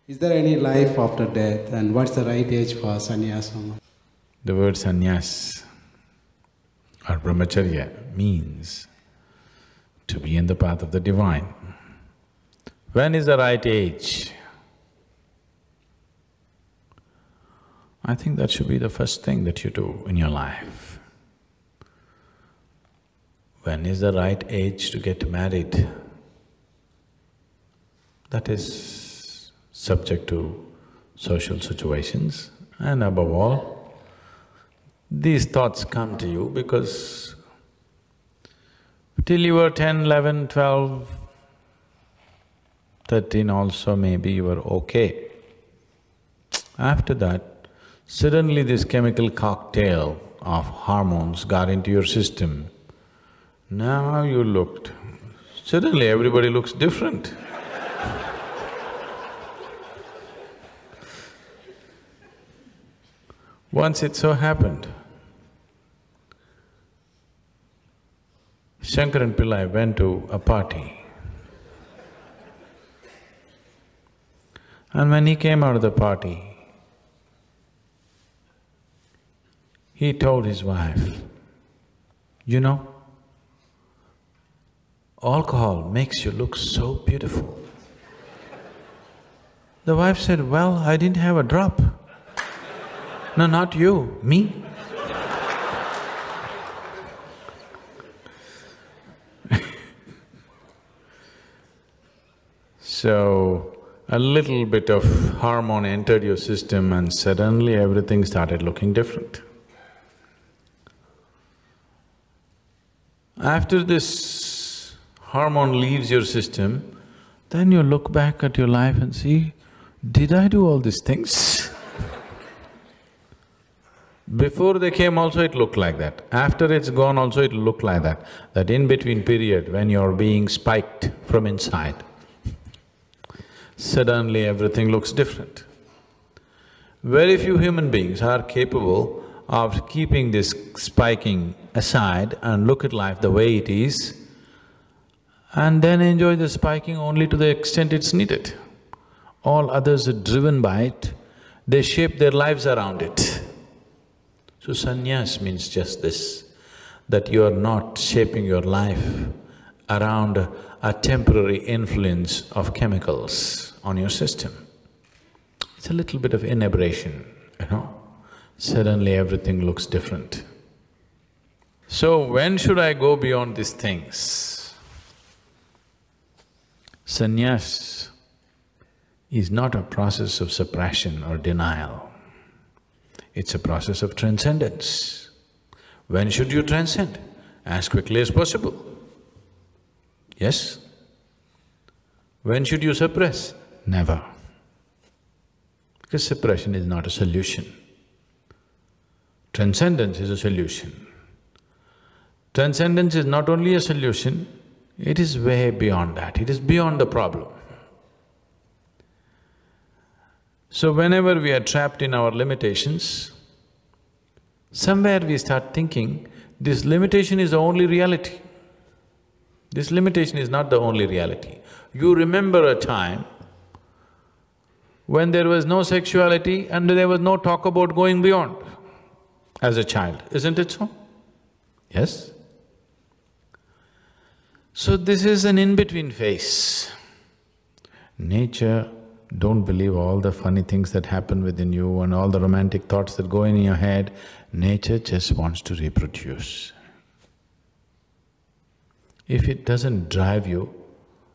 Is there any life after death, and what's the right age for sannyasam? The word sannyas or brahmacharya means to be in the path of the divine. When is the right age? I think that should be the first thing that you do in your life. When is the right age to get married? That is subject to social situations, and above all, these thoughts come to you because till you were 10, 11, 12, 13 also maybe you were okay. After that, suddenly this chemical cocktail of hormones got into your system. Now you looked… suddenly everybody looks different. Once it so happened, Shankaran Pillai went to a party. And when he came out of the party, he told his wife, "You know, alcohol makes you look so beautiful." The wife said, "Well, I didn't have a drop." "No, not you, me." So, a little bit of hormone entered your system and suddenly everything started looking different. After this hormone leaves your system, then you look back at your life and see, did I do all these things? Before they came also it looked like that, after it's gone also it looked like that. That in-between period when you're being spiked from inside, suddenly everything looks different. Very few human beings are capable of keeping this spiking aside and look at life the way it is and then enjoy the spiking only to the extent it's needed. All others are driven by it, they shape their lives around it. So sannyas means just this, that you are not shaping your life around a temporary influence of chemicals on your system. It's a little bit of inebriation, you know, suddenly everything looks different. So when should I go beyond these things? Sannyas is not a process of suppression or denial. It's a process of transcendence. When should you transcend? As quickly as possible. Yes? When should you suppress? Never. Because suppression is not a solution. Transcendence is a solution. Transcendence is not only a solution, it is way beyond that, it is beyond the problem. So whenever we are trapped in our limitations, somewhere we start thinking, this limitation is the only reality. This limitation is not the only reality. You remember a time when there was no sexuality and there was no talk about going beyond as a child, isn't it so? Yes? So this is an in-between phase. Nature, don't believe all the funny things that happen within you and all the romantic thoughts that go in your head. Nature just wants to reproduce. If it doesn't drive you,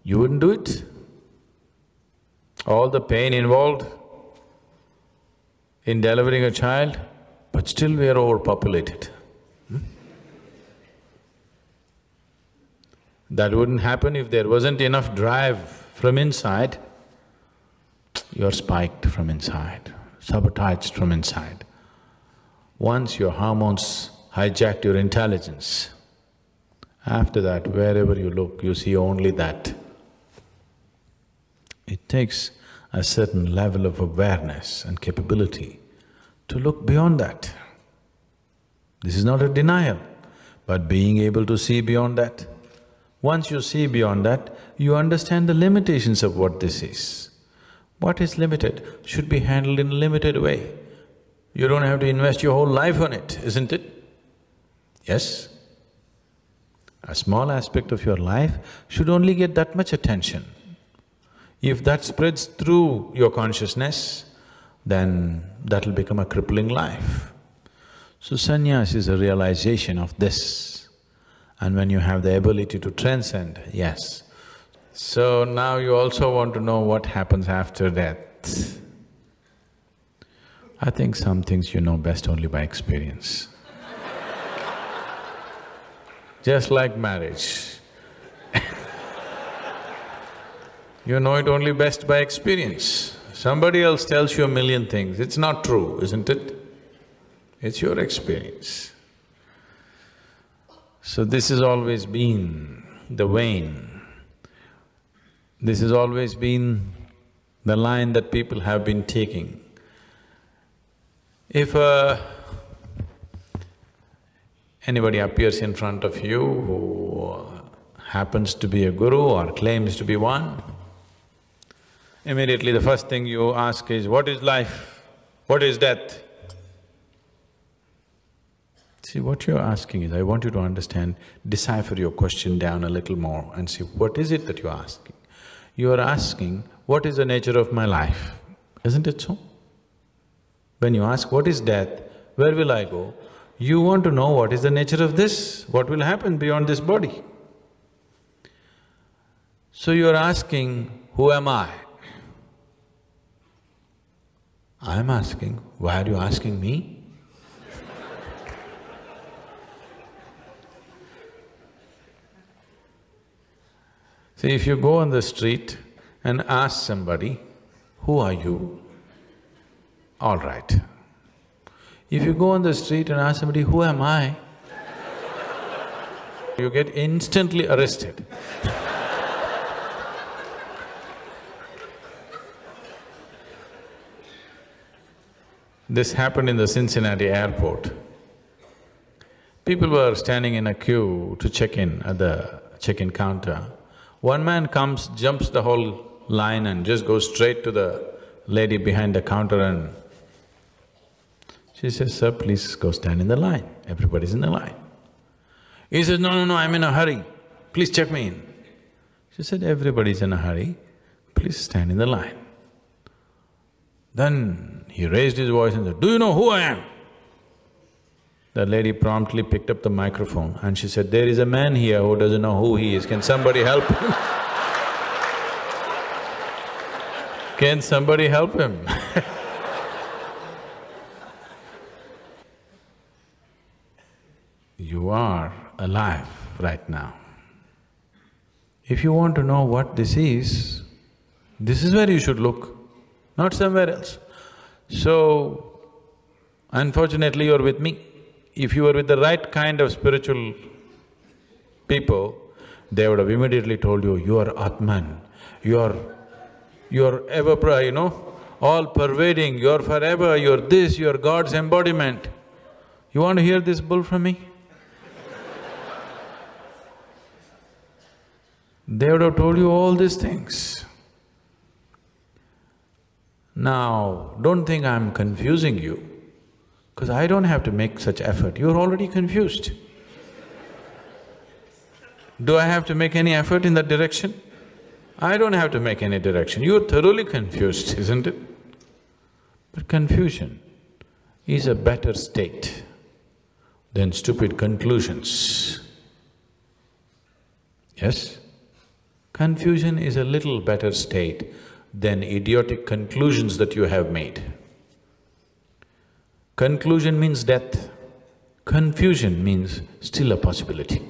you wouldn't do it. All the pain involved in delivering a child, but still we are overpopulated. That wouldn't happen if there wasn't enough drive from inside. You're spiked from inside, sabotaged from inside. Once your hormones hijacked your intelligence, after that, wherever you look, you see only that. It takes a certain level of awareness and capability to look beyond that. This is not a denial, but being able to see beyond that. Once you see beyond that, you understand the limitations of what this is. What is limited should be handled in a limited way. You don't have to invest your whole life on it, isn't it? Yes? A small aspect of your life should only get that much attention. If that spreads through your consciousness, then that'll become a crippling life. So sannyas is a realization of this. And when you have the ability to transcend, yes. So now you also want to know what happens after death. I think some things you know best only by experience. Just like marriage. You know it only best by experience. Somebody else tells you a million things, it's not true, isn't it? It's your experience. So this has always been the vein. This has always been the line that people have been taking. If anybody appears in front of you who happens to be a guru or claims to be one, immediately the first thing you ask is, what is life? What is death? See, what you're asking is, I want you to understand, decipher your question down a little more and see what is it that you're asking. You are asking, what is the nature of my life? Isn't it so? When you ask, what is death? Where will I go? You want to know what is the nature of this, what will happen beyond this body. So you are asking, who am I? I'm asking, why are you asking me? See, if you go on the street and ask somebody, who are you? All right. If you go on the street and ask somebody, who am I? You get instantly arrested. This happened in the Cincinnati airport. People were standing in a queue to check in at the check-in counter. One man comes, jumps the whole line and just goes straight to the lady behind the counter and she says, sir, please go stand in the line, everybody's in the line. He says, no, I'm in a hurry, please check me in. She said, everybody's in a hurry, please stand in the line. Then he raised his voice and said, do you know who I am? The lady promptly picked up the microphone and she said, there is a man here who doesn't know who he is, can somebody help him? Can somebody help him? You are alive right now. If you want to know what this is where you should look, not somewhere else. So, unfortunately you're with me. If you were with the right kind of spiritual people, they would have immediately told you, you are Atman, you're ever, all pervading, you're forever, you're this, you're God's embodiment. You want to hear this bull from me? They would have told you all these things. Now, don't think I'm confusing you, because I don't have to make such effort, you're already confused. Do I have to make any effort in that direction? I don't have to make any direction, you're thoroughly confused, isn't it? But confusion is a better state than stupid conclusions. Yes? Confusion is a little better state than idiotic conclusions that you have made. Conclusion means death, confusion means still a possibility.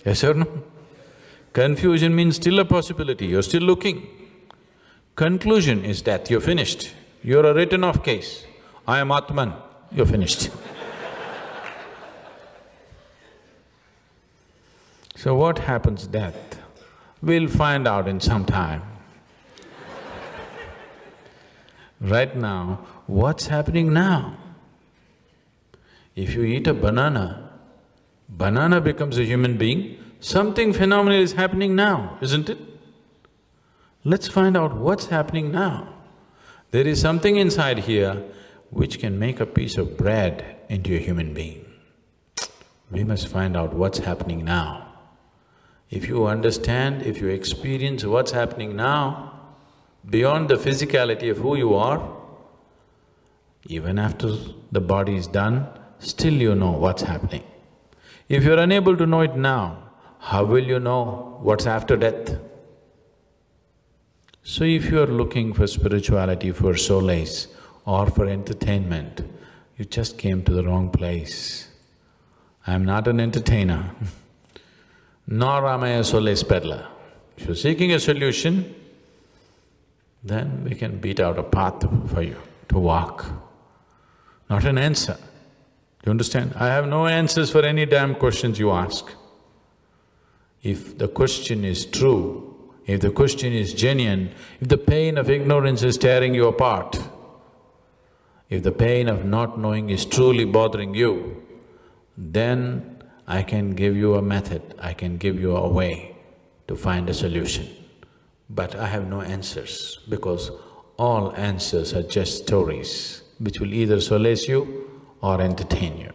Yes or no? Confusion means still a possibility, you're still looking. Conclusion is death, you're finished. You're a written off case. I am Atman, you're finished. So what happens death? We'll find out in some time. Right now, what's happening now? If you eat a banana, banana becomes a human being, something phenomenal is happening now, isn't it? Let's find out what's happening now. There is something inside here which can make a piece of bread into a human being. We must find out what's happening now. If you understand, if you experience what's happening now, beyond the physicality of who you are, even after the body is done, still you know what's happening. If you're unable to know it now, how will you know what's after death? So if you're looking for spirituality, for solace or for entertainment, you just came to the wrong place. I'm not an entertainer, nor am I a solace peddler. If you're seeking a solution, then we can beat out a path for you to walk, not an answer. You understand? I have no answers for any damn questions you ask. If the question is true, if the question is genuine, if the pain of ignorance is tearing you apart, if the pain of not knowing is truly bothering you, then I can give you a method, I can give you a way to find a solution. But I have no answers, because all answers are just stories which will either solace you or entertain you.